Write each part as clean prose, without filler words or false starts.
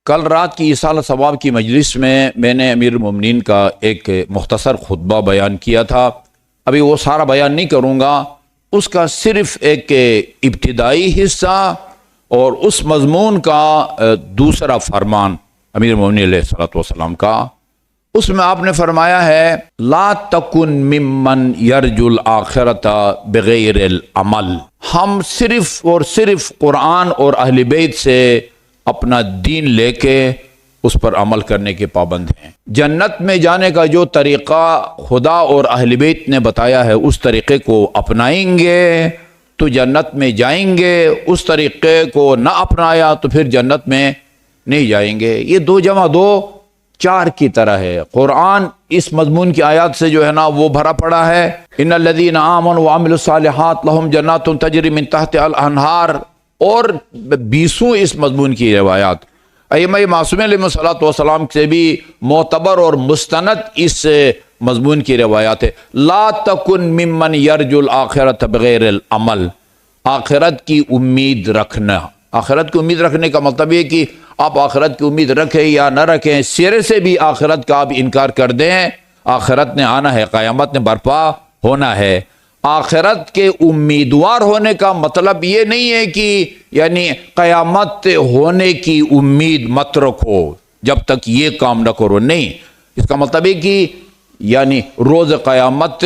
کل رات کی ایصال ثواب کی مجلس میں نے امیر المومنین کا ایک مختصر خطبہ بیان کیا تھا. ابھی وہ سارا بیان نہیں کروں گا، اس کا صرف ایک ابتدائی حصہ اور اس مضمون کا دوسرا فرمان امیر المومنین علیہ الصلوۃ والسلام کا. اس میں آپ نے فرمایا ہے لا تکن ممن یرجو الآخرۃ بغیر العمل. ہم صرف اور صرف قرآن اور اہل بیت سے اپنا دین لے کے اس پر عمل کرنے کے پابند ہیں. جنت میں جانے کا جو طریقہ خدا اور اہل بیت نے بتایا ہے اس طریقے کو اپنائیں گے تو جنت میں جائیں گے، اس طریقے کو نہ اپنایا تو پھر جنت میں نہیں جائیں گے. یہ 2 + 2 4 کی طرح ہے. قرآن اس مضمون کی آیات سے جو ہے نا وہ بھرا پڑا ہے. ان الذین آمنوا وعملوا الصالحات لہم جنات تجری من تحتها الانہار، اور 20 اس مضمون کی روایات ائمہ معصومین علیہ الصلوۃ والسلام سے بھی معتبر اور مستند اس مضمون کی روایات ہے. لا تکن ممن یرجو الآخرۃ بغیر العمل. آخرت کی امید رکھنا. آخرت کی امید رکھنے کا مطلب یہ کہ آپ آخرت کی امید رکھیں یا نہ رکھیں، سرے سے بھی آخرت کا آپ انکار کر دیں. آخرت نے آنا ہے، قیامت نے برپا ہونا ہے. آخرت کے امیدوار ہونے کا مطلب یہ نہیں ہے کہ یعنی قیامت ہونے کی امید مت رکھو جب تک یہ کام نہ کرو، نہیں. اس کا مطلب ہے کہ یعنی روز قیامت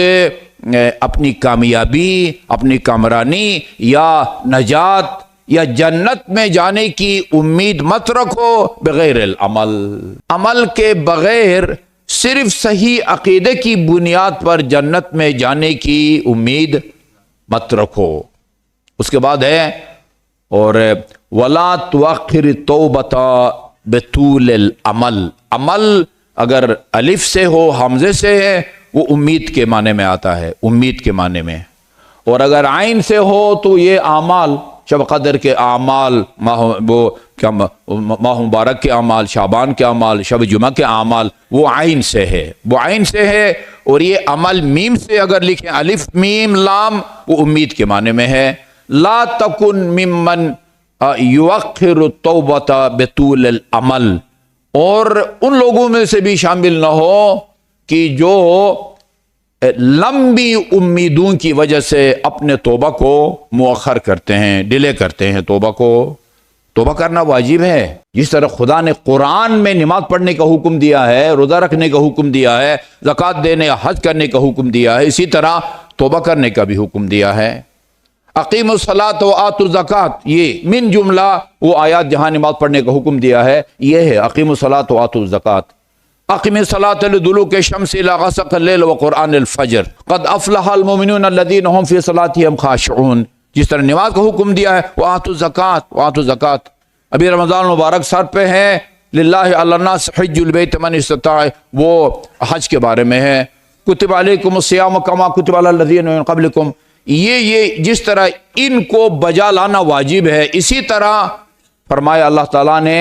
اپنی کامیابی، اپنی کامرانی یا نجات یا جنت میں جانے کی امید مت رکھو بغیر العمل. عمل کے بغیر صرف صحیح عقیدے کی بنیاد پر جنت میں جانے کی امید مت رکھو. اس کے بعد ہے اور ولا تؤخر التوبة بطول العمل. عمل اگر الف سے ہو، حمزے سے ہے، وہ امید کے معنی میں آتا ہے، امید کے معنی میں. اور اگر عین سے ہو تو یہ اعمال، شب قدر کے اعمال، ماہ مبارک کے اعمال، شعبان کے اعمال، شب جمعہ کے اعمال، وہ عین سے ہے، وہ عین سے ہے. اور یہ عمل میم سے اگر لکھیں، الف میم لام، وہ امید کے معنی میں ہے. لا تکن ممن یؤخر التوبۃ بطول العمل. اور ان لوگوں میں سے بھی شامل نہ ہو کہ جو لمبی امیدوں کی وجہ سے اپنے توبہ کو مؤخر کرتے ہیں، ڈیلے کرتے ہیں. توبہ کو توبہ کرنا واجب ہے. جس طرح خدا نے قرآن میں نماز پڑھنے کا حکم دیا ہے، روزہ رکھنے کا حکم دیا ہے، زکوٰۃ دینے، حج کرنے کا حکم دیا ہے، اسی طرح توبہ کرنے کا بھی حکم دیا ہے. اقیموا الصلاۃ وآتوا الزکوٰۃ، یہ من جملہ وہ آیات جہاں نماز پڑھنے کا حکم دیا ہے یہ ہے اقیموا الصلاۃ وآتوا الزکوٰۃ. اقم الصلاۃ لدلوک الشمس الی غسق اللیل وقرآن الفجر قد افلح المؤمنون الذین هم فی صلاتهم خاشعون. جس طرح نماز کا حکم دیا ہے وآتوا الزکوٰۃ، وآتوا الزکوٰۃ. ابھی رمضان مبارک سر پہ ہے، للہ علی الناس حج البیت من استطاع، وہ حج کے بارے میں ہے. کتب علیکم الصیام کما کتب علی الذین من قبلکم. یہ جس طرح ان کو بجا لانا واجب ہے، اسی طرح فرمایا اللہ تعالیٰ نے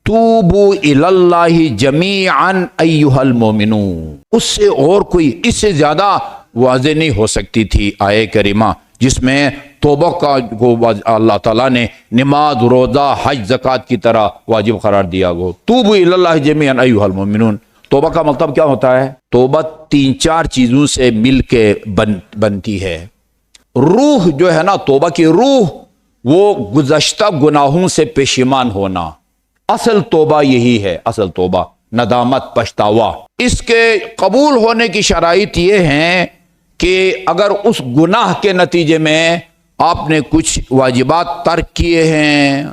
توبوا الی اللہ جمیعا ایھا المؤمنون. اس سے اور کوئی اس سے زیادہ واضح نہیں ہو سکتی تھی آیہ کریمہ جس میں توبہ کا کو اللہ تعالیٰ نے نماز، روزہ، حج، زکوٰۃ کی طرح واجب قرار دیا گو. توبوا الی اللہ جمیعا ایھا المؤمنون. توبہ کا مطلب کیا ہوتا ہے؟ توبہ 3-4 چیزوں سے مل کے بنتی ہے. روح جو ہے نا، توبہ کی روح وہ گزشتہ گناہوں سے پشیمان ہونا. اصل توبہ یہی ہے، اصل توبہ ندامت، پچھتاوا. اس کے قبول ہونے کی شرائط یہ ہیں کہ اگر اس گناہ کے نتیجے میں آپ نے کچھ واجبات ترک کیے ہیں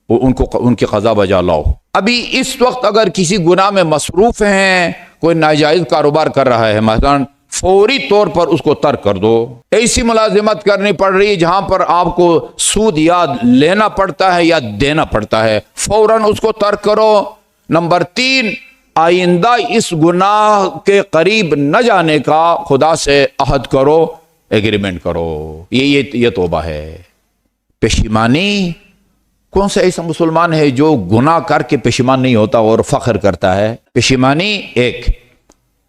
ان کی قضا بجا لاؤ. ابھی اس وقت اگر کسی گناہ میں مصروف ہیں، کوئی ناجائز کاروبار کر رہا ہے مثلا، فوری طور پر اس کو ترک کر دو. ایسی ملازمت کرنی پڑ رہی ہے جہاں پر آپ کو سود یا لینا پڑتا ہے یا دینا پڑتا ہے، فوراً اس کو ترک کرو. نمبر 3، آئندہ اس گناہ کے قریب نہ جانے کا خدا سے عہد کرو، ایگریمنٹ کرو. یہ توبہ ہے. پشیمانی، کون سا ایسا مسلمان ہے جو گناہ کر کے پشیمان نہیں ہوتا اور فخر کرتا ہے؟ پشیمانی ایک،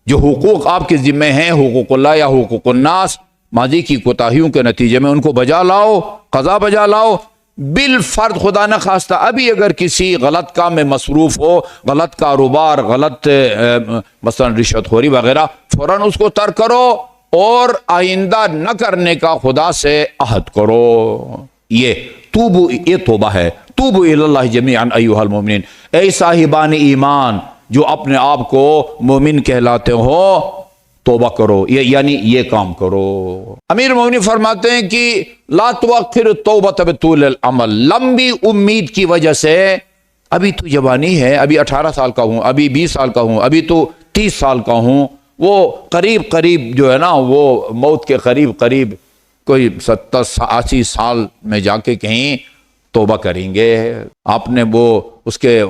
جو حقوق آپ کے ذمہ ہیں، حقوق اللہ یا حقوق الناس، ماضی کی کوتاہیوں کے نتیجے میں ان کو بجا لاؤ، قضا بجا لاؤ. بالفرد خدا نہ خواستہ ابھی اگر کسی غلط کام میں مصروف ہو، غلط کاروبار، غلط مثلا رشوت خوری وغیرہ، فوراً اس کو ترک کرو اور آئندہ نہ کرنے کا خدا سے عہد کرو۔ یہ توبہ ہے۔ توبو الی اللہ جمیعا ایھا المؤمنین، اے صاحبان ایمان جو اپنے آپ کو مومن کہلاتے ہو، توبہ کرو، یعنی یہ کام کرو۔ امیر المومنین فرماتے ہیں کہ لا توخر التوبۃ بطول العمل، لمبی امید کی وجہ سے ابھی تو جوانی ہے، ابھی 18 سال کا ہوں، ابھی 20 سال کا ہوں، ابھی تو 30 سال کا ہوں، وہ قریب جو ہے نا، وہ موت کے قریب کوئی 70-80 سال میں جا کے کہیں توبہ کریں گے۔ آپ نے وہ اس کے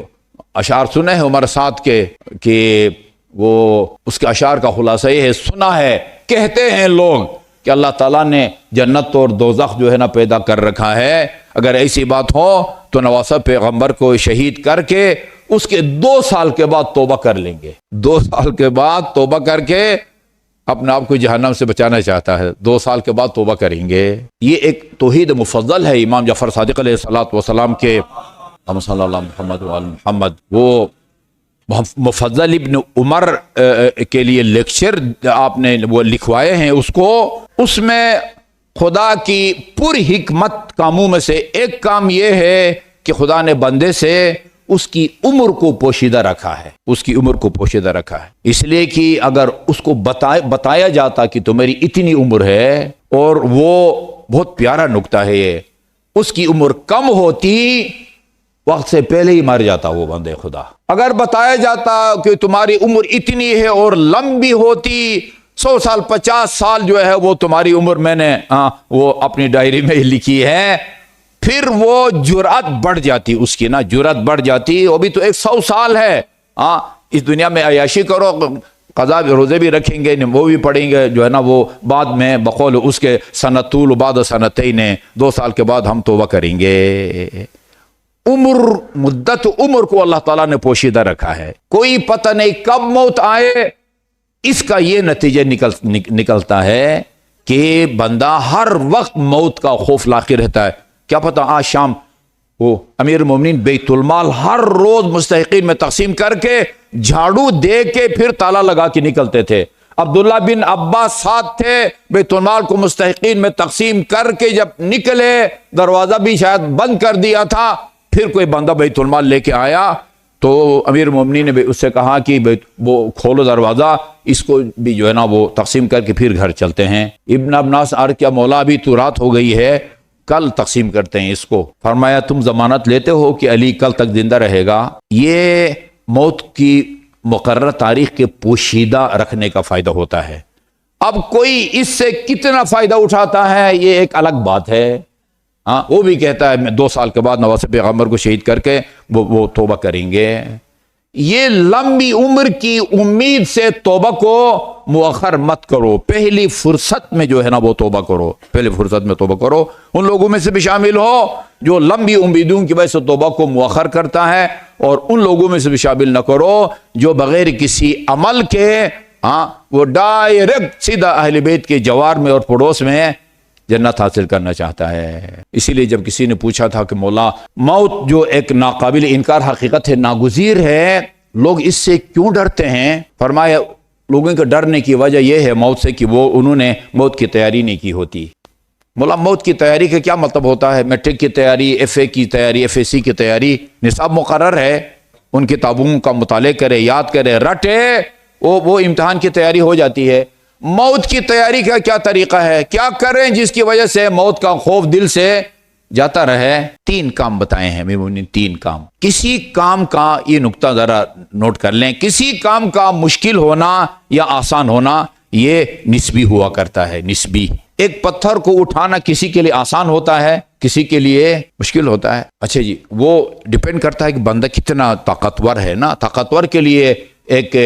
اشعار سنے ہیں عمر سعد کے، کہ وہ اس کے اشعار کا خلاصہ یہ ہے، سنا ہے کہتے ہیں لوگ کہ اللہ تعالیٰ نے جنت اور دوزخ جو ہے نا پیدا کر رکھا ہے، اگر ایسی بات ہو تو نواسہ پیغمبر کو شہید کر کے اس کے 2 سال کے بعد توبہ کر لیں گے۔ 2 سال کے بعد توبہ کر کے اپنے آپ کو جہنم سے بچانا چاہتا ہے، 2 سال کے بعد توبہ کریں گے۔ یہ ایک توحید مفضل ہے امام جعفر صادق علیہ السلام کے، ہم صلی اللہ محمد وعلی محمد، وہ مفضل ابن عمر کے لیے لیکچر آپ نے وہ لکھوائے ہیں اس کو، اس میں خدا کی پر حکمت کاموں میں سے ایک کام یہ ہے کہ خدا نے بندے سے اس کی عمر کو پوشیدہ رکھا ہے، اس کی عمر کو پوشیدہ رکھا ہے، اس لیے کہ اگر اس کو بتایا جاتا کہ تمہاری اتنی عمر ہے، اور وہ بہت پیارا نکتہ ہے یہ، اس کی عمر کم ہوتی وقت سے پہلے ہی مر جاتا وہ بندے خدا۔ اگر بتایا جاتا کہ تمہاری عمر اتنی ہے اور لمبی ہوتی، 100 سال 50 سال جو ہے وہ تمہاری عمر میں نے وہ اپنی ڈائری میں لکھی ہے، پھر وہ جرأت بڑھ جاتی اس کی نا، جرأت بڑھ جاتی، وہ بھی تو 100 سال ہے، اس دنیا میں عیاشی کرو، قضا روزے بھی رکھیں گے، وہ بھی پڑھیں گے جو ہے نا، وہ بعد میں بقول اس کے سنۃ طول بعد سنتین، 2 سال کے بعد ہم توبہ کریں گے۔ مدت عمر کو اللہ تعالیٰ نے پوشیدہ رکھا ہے، کوئی پتہ نہیں کب موت آئے۔ اس کا یہ نتیجہ نکلتا ہے کہ بندہ ہر وقت موت کا خوف لاقی رہتا ہے۔ کیا پتہ آج شام وہ امیر المومنین بیت المال ہر روز مستحقین میں تقسیم کر کے جھاڑو دے کے پھر تالا لگا کے نکلتے تھے۔ عبداللہ بن عباس ساتھ تھے، بیت المال کو مستحقین میں تقسیم کر کے جب نکلے، دروازہ بھی شاید بند کر دیا تھا، پھر کوئی بندہ بیت المال لے کے آیا تو امیر المومنین نے اس سے کہا کہ وہ کھولو دروازہ، اس کو بھی جو ہے نا وہ تقسیم کر کے پھر گھر چلتے ہیں۔ ابن عباس کیا مولا ابھی تو رات ہو گئی ہے، کل تقسیم کرتے ہیں اس کو۔ فرمایا تم ضمانت لیتے ہو کہ علی کل تک زندہ رہے گا؟ یہ موت کی مقررہ تاریخ کے پوشیدہ رکھنے کا فائدہ ہوتا ہے۔ اب کوئی اس سے کتنا فائدہ اٹھاتا ہے یہ ایک الگ بات ہے، وہ بھی کہتا ہے میں 2 سال کے بعد نواسہ پیغمبر کو شہید کر کے وہ توبہ کریں گے۔ یہ لمبی عمر کی امید سے توبہ کو مؤخر مت کرو، پہلی فرصت میں جو ہے نا وہ توبہ کرو، پہلی فرصت میں توبہ کرو۔ ان لوگوں میں سے بھی شامل ہو جو لمبی امیدوں کی وجہ سے توبہ کو مؤخر کرتا ہے، اور ان لوگوں میں سے بھی شامل نہ کرو جو بغیر کسی عمل کے وہ ڈائریکٹ سیدھا اہل بیت کے جوار میں اور پڑوس میں جنت حاصل کرنا چاہتا ہے۔ اسی لیے جب کسی نے پوچھا تھا کہ مولا موت جو ایک ناقابل انکار حقیقت ہے، ناگزیر ہے، لوگ اس سے کیوں ڈرتے ہیں؟ فرمایا لوگوں کے ڈرنے کی وجہ یہ ہے موت سے کہ انہوں نے موت کی تیاری نہیں کی ہوتی۔ مولا موت کی تیاری کا کیا مطلب ہوتا ہے؟ میٹرک کی تیاری، ایف اے کی تیاری، ایف اے سی کی تیاری، نصاب مقرر ہے، ان کتابوں کا مطالعہ کرے، یاد کرے، رٹے، وہ امتحان کی تیاری ہو جاتی ہے۔ موت کی تیاری کا کیا طریقہ ہے؟ کیا کریں جس کی وجہ سے موت کا خوف دل سے جاتا رہے؟ 3 کام بتائے ہیں میمونی، 3 کام۔ کسی کام کا یہ نقطہ ذرا نوٹ کر لیں، کسی کام کا مشکل ہونا یا آسان ہونا یہ نسبی ہوا کرتا ہے، نسبی۔ ایک پتھر کو اٹھانا کسی کے لیے آسان ہوتا ہے، کسی کے لیے مشکل ہوتا ہے۔ اچھا جی، وہ ڈیپینڈ کرتا ہے کہ بندہ کتنا طاقتور ہے نا۔ طاقتور کے لیے ایک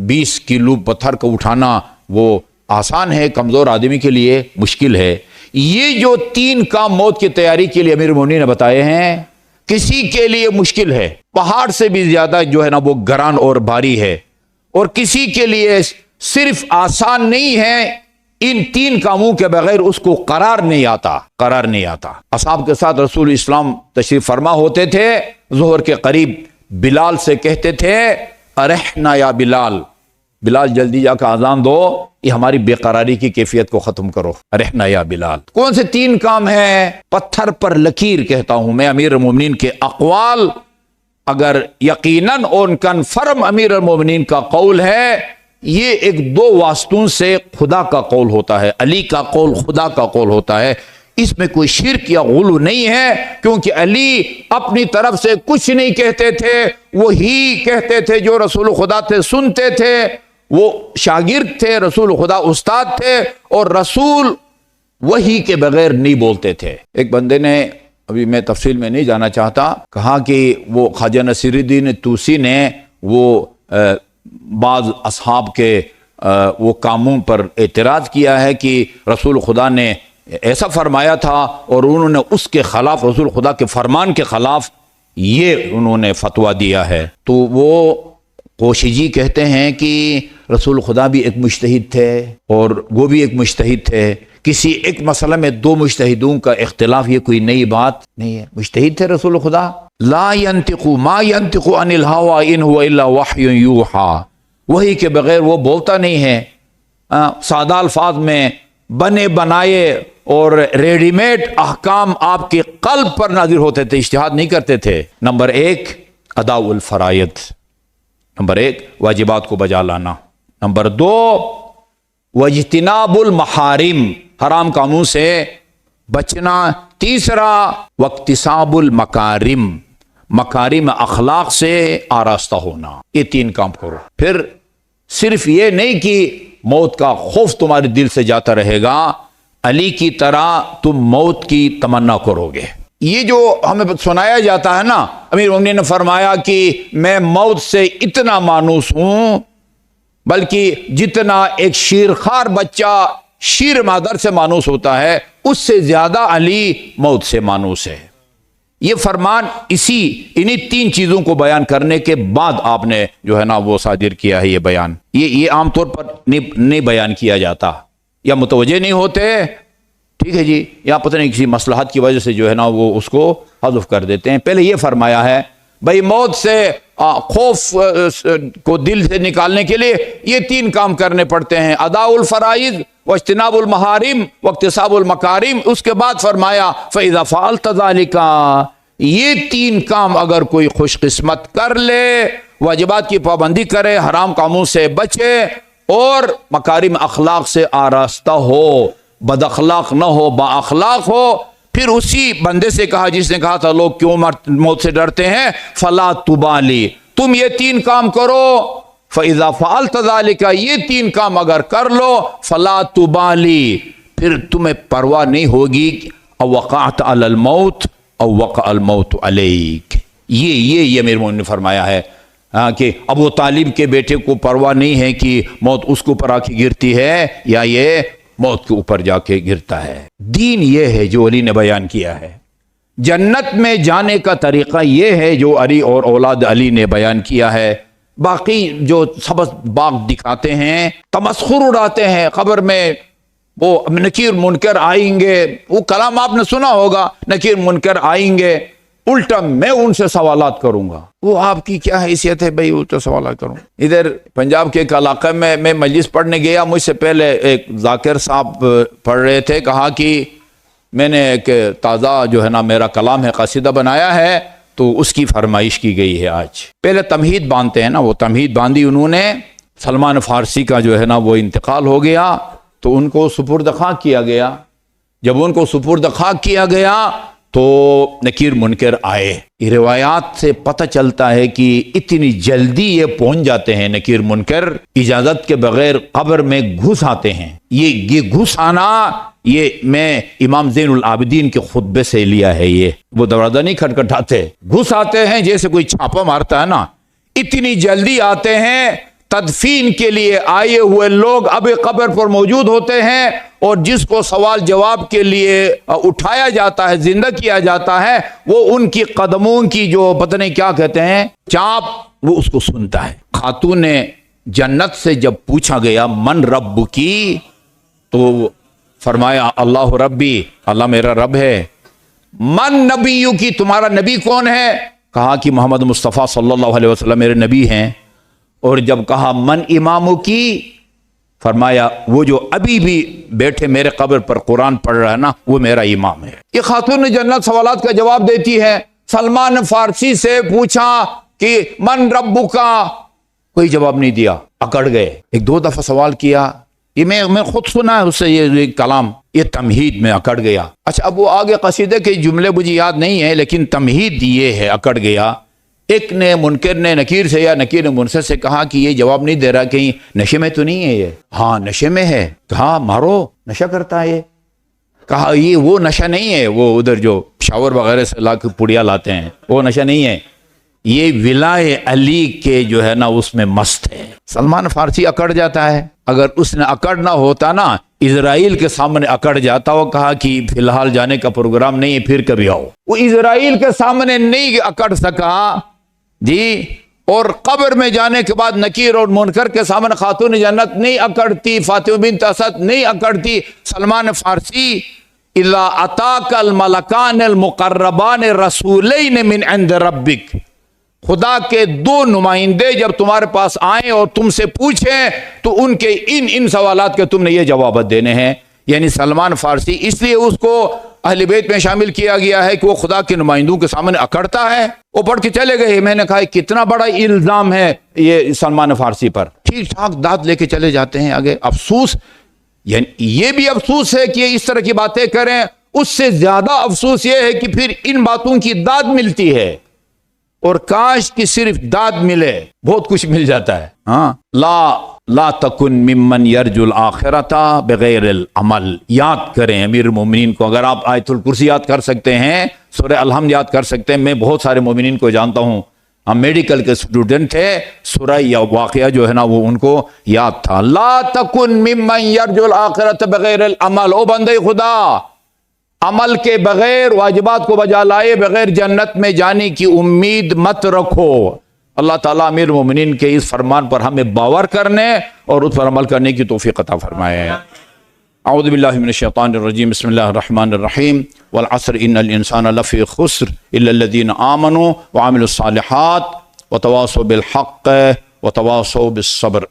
20 کلو پتھر کو اٹھانا وہ آسان ہے، کمزور آدمی کے لیے مشکل ہے۔ یہ جو 3 کام موت کی تیاری کے لیے امیر المومنین نے بتائے ہیں، کسی کے لیے مشکل ہے، پہاڑ سے بھی زیادہ جو ہے نا وہ گران اور بھاری ہے، اور کسی کے لیے صرف آسان نہیں ہے، ان تین کاموں کے بغیر اس کو قرار نہیں آتا. اصحاب کے ساتھ رسول اسلام تشریف فرما ہوتے تھے. ظہر کے قریب بلال سے کہتے تھے ارحنا یا بلال جلدی جا کے اذان دو, یہ ہماری بے قراری کی کیفیت کو ختم کرو. ارحنا یا بلال. کون سے تین کام ہیں؟ پتھر پر لکیر کہتا ہوں میں امیر المومنین کے اقوال اگر یقیناً اور کنفرم امیر المومنین کا قول ہے, یہ ایک دو واسطوں سے خدا کا قول ہوتا ہے. علی کا قول خدا کا قول ہوتا ہے. اس میں کوئی شرک یا غلو نہیں ہے, کیونکہ علی اپنی طرف سے کچھ نہیں کہتے تھے, وہی کہتے تھے جو رسول خدا سے سنتے تھے. وہ شاگرد تھے, رسول خدا استاد تھے, اور رسول وہی کے بغیر نہیں بولتے تھے. ایک بندے نے, ابھی میں تفصیل میں نہیں جانا چاہتا, کہا کہ وہ خواجہ نصیر الدین طوسی نے وہ بعض اصحاب کے وہ کاموں پر اعتراض کیا ہے کہ رسول خدا نے ایسا فرمایا تھا, اور انہوں نے اس کے خلاف, رسول خدا کے فرمان کے خلاف یہ انہوں نے فتویٰ دیا ہے. تو وہ کوشجی کہتے ہیں کہ رسول خدا بھی ایک مجتہد تھے اور وہ بھی ایک مجتہد تھے. کسی ایک مسئلہ میں دو مجتہدوں کا اختلاف یہ کوئی نئی بات نہیں ہے. مجتہد تھے رسول خدا. لا ينطق ما ينطق عن الهوى ان هو الا وحی یوحى. وحی کے بغیر وہ بولتا نہیں ہے. سادہ الفاظ میں بنے بنائے اور ریڈی میڈ احکام آپ کے قلب پر نازل ہوتے تھے, اجتہاد نہیں کرتے تھے. نمبر ایک ادا الفرائض, نمبر ایک واجبات کو بجا لانا. نمبر دو واجتناب المحارم, حرام کاموں سے بچنا. تیسرا واکتساب المکارم, مکارم اخلاق سے آراستہ ہونا. یہ تین کام کرو. پھر صرف یہ نہیں کہ موت کا خوف تمہارے دل سے جاتا رہے گا, علی کی طرح تم موت کی تمنا کرو گے. یہ جو ہمیں سنایا جاتا ہے نا, امیر المومنین نے فرمایا کہ میں موت سے اتنا مانوس ہوں, بلکہ جتنا ایک شیرخوار بچہ شیر مادر سے مانوس ہوتا ہے, اس سے زیادہ علی موت سے مانوس ہے. یہ فرمان انہی تین چیزوں کو بیان کرنے کے بعد آپ نے جو ہے نا وہ صادر کیا ہے. یہ بیان یہ عام طور پر نہیں بیان کیا جاتا, یا متوجہ نہیں ہوتے, ٹھیک ہے جی, یا پتہ نہیں کسی مصلحت کی وجہ سے جو ہے نا وہ اس کو حذف کر دیتے ہیں. پہلے یہ فرمایا ہے بھائی موت سے خوف کو دل سے نکالنے کے لیے یہ تین کام کرنے پڑتے ہیں, ادا الفرائض واجتناب المحارم واکتساب المکارم. اس کے بعد فرمایا فَإِذَا فَعَلْتَ ذَلِكَ, یہ تین کام اگر کوئی خوش قسمت کر لے, واجبات کی پابندی کرے, حرام کاموں سے بچے, اور مکارم اخلاق سے آراستہ ہو, بد اخلاق نہ ہو, با اخلاق ہو. پھر اسی بندے سے کہا جس نے کہا تھا لوگ کیوں موت سے ڈرتے ہیں, فلا تبالی, تم یہ تین کام کرو. فَإِذَا فَعَلْتَ ذَلِكَ, یہ تین کام اگر کر لو, فلا تبالی, پھر تمہیں پرواہ نہیں ہوگی او وقعت علی الموت او وقع الموت علیک. یہ امیر المومنین نے فرمایا ہے کہ ابو طالب کے بیٹے کو پرواہ نہیں ہے کہ موت اس کے اوپر آ کے گرتی ہے یا یہ موت کے اوپر جا کے گرتا ہے. دین یہ ہے جو علی نے بیان کیا ہے. جنت میں جانے کا طریقہ یہ ہے جو علی اور اولاد علی نے بیان کیا ہے. باقی جو سبز باغ دکھاتے ہیں, تمسخر اڑاتے ہیں, قبر میں وہ نکیر منکر آئیں گے, وہ کلام آپ نے سنا ہوگا, نکیر منکر آئیں گے, الٹا میں ان سے سوالات کروں گا. وہ آپ کی کیا حیثیت ہے بھائی وہ تو سوالات کروں. ادھر پنجاب کے ایک علاقے میں مجلس پڑھنے گیا, مجھ سے پہلے ایک ذاکر صاحب پڑھ رہے تھے, کہا کہ میں نے ایک تازہ جو ہے نا میرا کلام ہے قصیدہ بنایا ہے, تو اس کی فرمائش کی گئی ہے آج. پہلے تمہید باندھتے ہیں نا, وہ تمہید باندھی انہوں نے. سلمان فارسی کا جو ہے نا وہ انتقال ہو گیا, تو ان کو سپرد خاک کیا گیا. جب ان کو سپرد خاک کیا گیا تو نکیر منکر آئے. یہ روایات سے پتہ چلتا ہے کہ اتنی جلدی یہ پہنچ جاتے ہیں نکیر منکر, اجازت کے بغیر قبر میں گھس آتے ہیں. یہ گھس آنا یہ میں امام زین العابدین کے خطبے سے لیا ہے. یہ وہ دروازہ نہیں کھٹکھٹاتے, گھس آتے ہیں جیسے کوئی چھاپا مارتا ہے نا. اتنی جلدی آتے ہیں, تدفین کے لیے آئے ہوئے لوگ اب قبر پر موجود ہوتے ہیں, اور جس کو سوال جواب کے لیے اٹھایا جاتا ہے, زندہ کیا جاتا ہے, وہ ان کی قدموں کی جو پتہ نہیں کیا کہتے ہیں چاپ, وہ اس کو سنتا ہے. خاتون جنت سے جب پوچھا گیا من رب کی, تو فرمایا اللہ ربی، اللہ میرا رب ہے۔ من نبیو کی، تمہارا نبی کون ہے؟ کہا کہ محمد مصطفیٰ صلی اللہ علیہ وسلم میرے نبی ہیں۔ اور جب کہا من امامو کی، فرمایا وہ جو ابھی بھی بیٹھے میرے قبر پر قرآن پڑھ رہا ہے نا، وہ میرا امام ہے۔ یہ خاتون جنت سوالات کا جواب دیتی ہے۔ سلمان فارسی سے پوچھا کہ من ربکا، کوئی جواب نہیں دیا، اکڑ گئے۔ ایک دو دفعہ سوال کیا، یہ میں خود سنا ہے اس سے یہ کلام، یہ تمہید میں اکڑ گیا۔ اچھا اب وہ آگے قصیدے کے جملے مجھے یاد نہیں ہے، لیکن تمہید یہ ہے اکڑ گیا۔ ایک نے منکر نے نکیر سے یا نکیر نے منکر سے کہا کہ یہ جواب نہیں دے رہا، کہیں نشے میں تو نہیں ہے یہ؟ ہاں نشے میں ہے۔ کہا مارو، نشہ کرتا ہے یہ؟ کہا یہ وہ نشہ نہیں ہے، وہ ادھر جو شاور وغیرہ سے لا کے پڑیا لاتے ہیں، وہ نشہ نہیں ہے، یہ ولائے علی کے جو ہے نا اس میں مست ہے۔ سلمان فارسی اکڑ جاتا ہے۔ اگر اس نے اکڑ نہ ہوتا نا، اسرائیل کے سامنے اکڑ جاتا، وہ کہا کہ فی الحال جانے کا پروگرام نہیں ہے، پھر کبھی آؤ۔ وہ اسرائیل کے سامنے نہیں اکڑ سکا جی، اور قبر میں جانے کے بعد نکیر اور منکر کے سامنے خاتون جنت نہیں اکڑتی، فاطمہ بنت اسد نہیں اکڑتی۔ سلمان فارسی اذا اتاک الملکان المقربان رسولین من عند ربک، خدا کے دو نمائندے جب تمہارے پاس آئیں اور تم سے پوچھیں تو ان کے ان سوالات کے تم نے یہ جوابات دینے ہیں۔ یعنی سلمان فارسی اس لیے اس کو اہل بیت میں شامل کیا گیا ہے کہ وہ خدا کے نمائندوں کے سامنے اکڑتا ہے۔ وہ پڑھ کے چلے گئے۔ میں نے کہا کتنا بڑا الزام ہے یہ سلمان فارسی پر۔ ٹھیک ٹھاک داد لے کے چلے جاتے ہیں آگے۔ افسوس، یعنی یہ بھی افسوس ہے کہ یہ اس طرح کی باتیں کریں، اس سے زیادہ افسوس یہ ہے کہ پھر ان باتوں کی داد ملتی ہے، اور کاش کہ صرف داد ملے، بہت کچھ مل جاتا ہے۔ ہاں، لا تکن ممن یرجو الآخرۃ بغیر العمل۔ یاد کریں امیر المومنین کو، اگر آپ آیت الکرسی یاد کر سکتے ہیں، سورہ الحمد یاد کر سکتے ہیں۔ میں بہت سارے مومنین کو جانتا ہوں، ہم میڈیکل کے اسٹوڈنٹ تھے، سورہ یا واقعہ جو ہے نا وہ ان کو یاد تھا۔ لا تکن ممن یرجو الآخرۃ بغیر العمل۔ او بندے خدا، عمل کے بغیر، واجبات کو بجا لائے بغیر جنت میں جانے کی امید مت رکھو۔ اللہ تعالیٰ امیر المومنین کے اس فرمان پر ہمیں باور کرنے اور اس پر عمل کرنے کی توفیق عطا فرمائے۔ اعوذ باللہ من الشیطان الرجیم، بسم اللہ الرحمن الرحیم۔ والعصر ان الانسان لفی خسر الا الذین آمنوا وعملوا الصالحات وتواصوا بالحق وتواصوا بالصبر۔